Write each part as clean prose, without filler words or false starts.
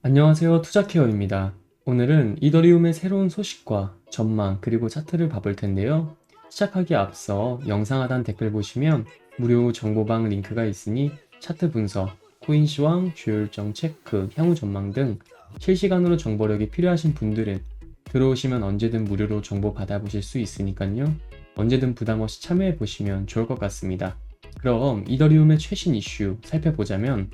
안녕하세요. 투자케어입니다. 오늘은 이더리움의 새로운 소식과 전망 그리고 차트를 봐볼 텐데요. 시작하기에 앞서 영상 하단 댓글 보시면 무료 정보방 링크가 있으니 차트 분석, 코인 시황, 주요 일정 체크, 향후 전망 등 실시간으로 정보력이 필요하신 분들은 들어오시면 언제든 무료로 정보 받아보실 수 있으니까요. 언제든 부담 없이 참여해 보시면 좋을 것 같습니다. 그럼 이더리움의 최신 이슈 살펴보자면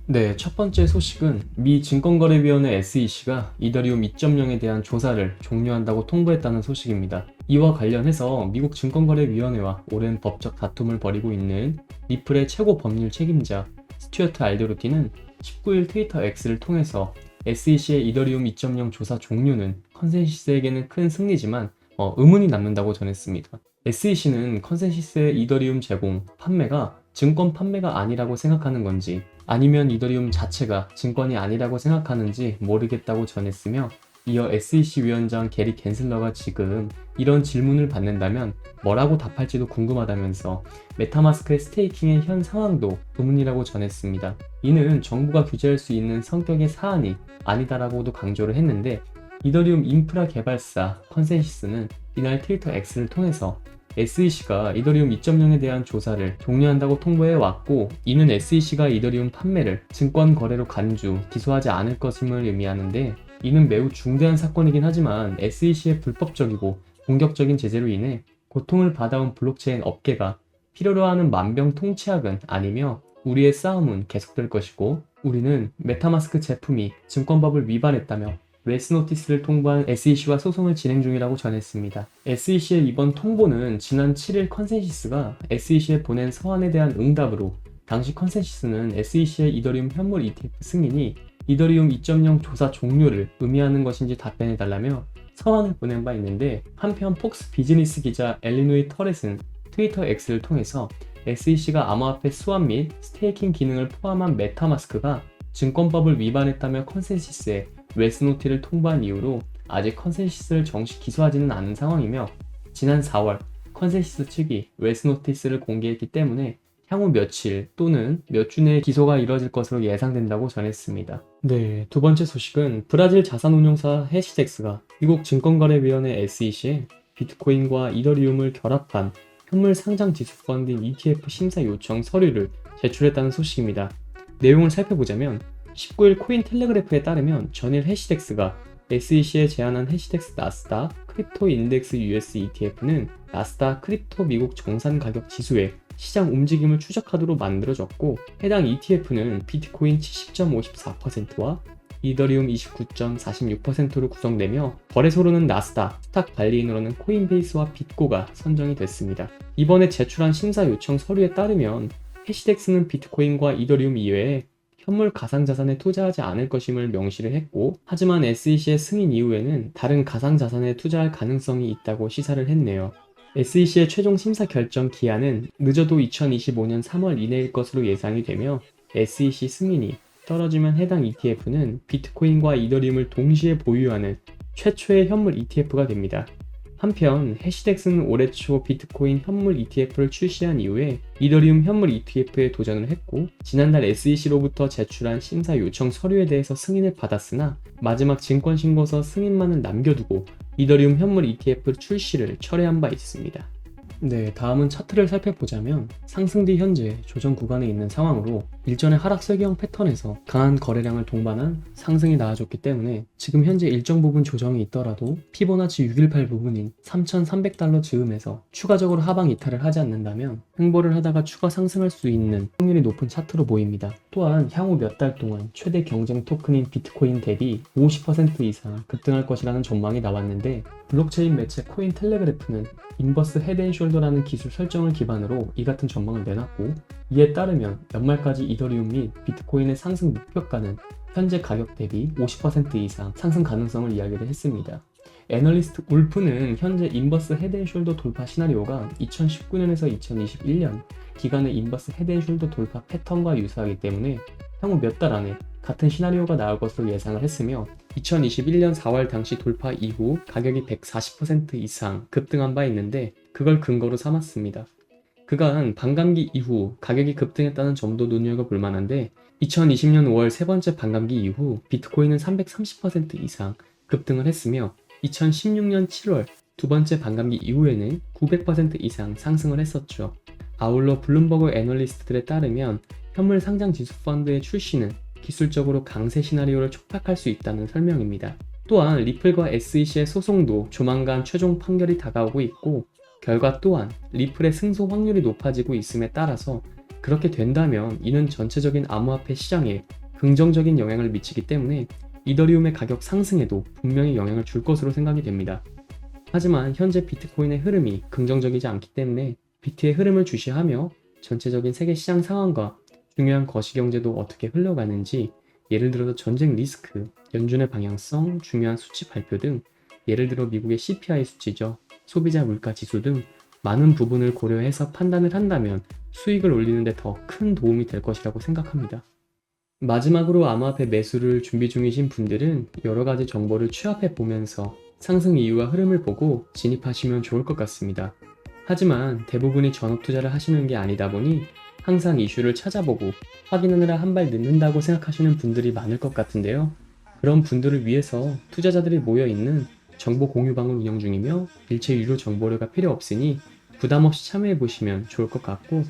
네, 첫 번째 소식은 미 증권거래위원회 SEC가 이더리움 2.0에 대한 조사를 종료한다고 통보했다는 소식입니다. 이와 관련해서 미국 증권거래위원회와 오랜 법적 다툼을 벌이고 있는 리플의 최고 법률 책임자 스튜어트 알도르티는 19일 트위터 X를 통해서 SEC의 이더리움 2.0 조사 종료는 컨센시스에게는 큰 승리지만 의문이 남는다고 전했습니다. SEC는 컨센시스의 이더리움 제공, 판매가 증권 판매가 아니라고 생각하는 건지 아니면 이더리움 자체가 증권이 아니라고 생각하는지 모르겠다고 전했으며 이어 SEC 위원장 게리 겐슬러가 지금 이런 질문을 받는다면 뭐라고 답할지도 궁금하다면서 메타마스크의 스테이킹의 현 상황도 의문이라고 전했습니다. 이는 정부가 규제할 수 있는 성격의 사안이 아니다라고도 강조를 했는데 이더리움 인프라 개발사 컨센시스는 이날 트위터 X를 통해서 SEC가 이더리움 2.0에 대한 조사를 종료한다고 통보해 왔고, 이는 SEC가 이더리움 판매를 증권 거래로 간주, 기소하지 않을 것임을 의미하는데, 이는 매우 중대한 사건이긴 하지만 SEC의 불법적이고 공격적인 제재로 인해 고통을 받아온 블록체인 업계가 필요로 하는 만병통치약은 아니며 우리의 싸움은 계속될 것이고, 우리는 메타마스크 제품이 증권법을 위반했다며 웨스 노티스를 통보한 SEC와 소송을 진행 중이라고 전했습니다. SEC의 이번 통보는 지난 7일 컨센시스가 SEC에 보낸 서한에 대한 응답으로 당시 컨센시스는 SEC의 이더리움 현물 ETF 승인이 이더리움 2.0 조사 종료를 의미하는 것인지 답변해달라며 서한을 보낸 바 있는데, 한편 폭스 비즈니스 기자 엘리노이 터렛은 트위터 X를 통해서 SEC가 암호화폐 수환 및 스테이킹 기능을 포함한 메타마스크가 증권법을 위반했다며 컨센시스에 웨스노티를 통보한 이후로 아직 컨센시스를 정식 기소하지는 않은 상황이며, 지난 4월 컨센시스 측이 웨스노티스를 공개했기 때문에 향후 며칠 또는 몇 주 내에 기소가 이뤄질 것으로 예상된다고 전했습니다. 네, 두 번째 소식은 브라질 자산운용사 해시덱스가 미국 증권거래위원회 SEC에 비트코인과 이더리움을 결합한 현물 상장 지수 펀드인 ETF 심사 요청 서류를 제출했다는 소식입니다. 내용을 살펴보자면 19일 코인텔레그래프에 따르면 전일 해시덱스가 SEC에 제안한 해시덱스 나스닥 크립토 인덱스 US ETF는 나스닥 크립토 미국 정산 가격 지수의 시장 움직임을 추적하도록 만들어졌고, 해당 ETF는 비트코인 70.54%와 이더리움 29.46%로 구성되며 거래소로는 나스닥, 스탁 관리인으로는 코인베이스와 bitgo가 선정이 됐습니다. 이번에 제출한 심사 요청 서류에 따르면 해시덱스는 비트코인과 이더리움 이외에 현물 가상자산에 투자하지 않을 것임을 명시를 했고, 하지만 SEC의 승인 이후에는 다른 가상자산에 투자할 가능성이 있다고 시사를 했네요. SEC의 최종 심사 결정 기한은 늦어도 2025년 3월 이내일 것으로 예상이 되며, SEC 승인이 떨어지면 해당 ETF는 비트코인과 이더리움을 동시에 보유하는 최초의 현물 ETF가 됩니다. 한편 해시덱스는 올해 초 비트코인 현물 ETF를 출시한 이후에 이더리움 현물 ETF에 도전을 했고, 지난달 SEC로부터 제출한 심사 요청 서류에 대해서 승인을 받았으나 마지막 증권신고서 승인만을 남겨두고 이더리움 현물 ETF 출시를 철회한 바 있습니다. 네, 다음은 차트를 살펴보자면 상승 뒤 현재 조정 구간에 있는 상황으로 일전의 하락세경 패턴에서 강한 거래량을 동반한 상승이 나와줬기 때문에 지금 현재 일정 부분 조정이 있더라도 피보나치 618 부분인 3,300달러 즈음에서 추가적으로 하방 이탈을 하지 않는다면 횡보를 하다가 추가 상승할 수 있는 확률이 높은 차트로 보입니다. 또한 향후 몇 달 동안 최대 경쟁 토큰인 비트코인 대비 50% 이상 급등할 것이라는 전망이 나왔는데, 블록체인 매체 코인텔레그래프는 인버스 헤드앤숄더라는 기술 설정을 기반으로 이 같은 전망을 내놨고, 이에 따르면 연말까지 이더리움 및 비트코인의 상승 목표가는 현재 가격 대비 50% 이상 상승 가능성을 이야기를 했습니다. 애널리스트 울프는 현재 인버스 헤드앤숄더 돌파 시나리오가 2019년에서 2021년 기간의 인버스 헤드앤숄더 돌파 패턴과 유사하기 때문에 향후 몇 달 안에 같은 시나리오가 나올 것으로 예상을 했으며, 2021년 4월 당시 돌파 이후 가격이 140% 이상 급등한 바 있는데 그걸 근거로 삼았습니다. 그간 반감기 이후 가격이 급등했다는 점도 눈여겨볼 만한데 2020년 5월 세 번째 반감기 이후 비트코인은 330% 이상 급등을 했으며 2016년 7월 두 번째 반감기 이후에는 900% 이상 상승을 했었죠. 아울러 블룸버그 애널리스트들에 따르면 현물 상장 지수 펀드의 출시는 기술적으로 강세 시나리오를 촉박할 수 있다는 설명입니다. 또한 리플과 SEC의 소송도 조만간 최종 판결이 다가오고 있고 결과 또한 리플의 승소 확률이 높아지고 있음에 따라서 그렇게 된다면 이는 전체적인 암호화폐 시장에 긍정적인 영향을 미치기 때문에 이더리움의 가격 상승에도 분명히 영향을 줄 것으로 생각이 됩니다. 하지만 현재 비트코인의 흐름이 긍정적이지 않기 때문에 비트의 흐름을 주시하며 전체적인 세계 시장 상황과 중요한 거시경제도 어떻게 흘러가는지, 예를 들어서 전쟁 리스크, 연준의 방향성, 중요한 수치 발표 등, 예를 들어 미국의 CPI 수치죠, 소비자 물가 지수 등 많은 부분을 고려해서 판단을 한다면 수익을 올리는 데 더 큰 도움이 될 것이라고 생각합니다. 마지막으로 암호화폐 매수를 준비 중이신 분들은 여러 가지 정보를 취합해 보면서 상승 이유와 흐름을 보고 진입하시면 좋을 것 같습니다. 하지만 대부분이 전업 투자를 하시는 게 아니다 보니 항상 이슈를 찾아보고 확인하느라 한 발 늦는다고 생각하시는 분들이 많을 것 같은데요. 그런 분들을 위해서 투자자들이 모여있는 정보 공유방을 운영 중이며 일체 유료 정보료가 필요 없으니 부담 없이 참여해 보시면 좋을 것 같고,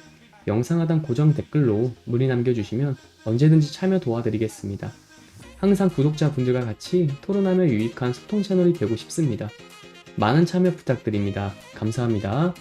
영상 하단 고정 댓글로 문의 남겨주시면 언제든지 참여 도와드리겠습니다. 항상 구독자분들과 같이 토론하며 유익한 소통 채널이 되고 싶습니다. 많은 참여 부탁드립니다. 감사합니다.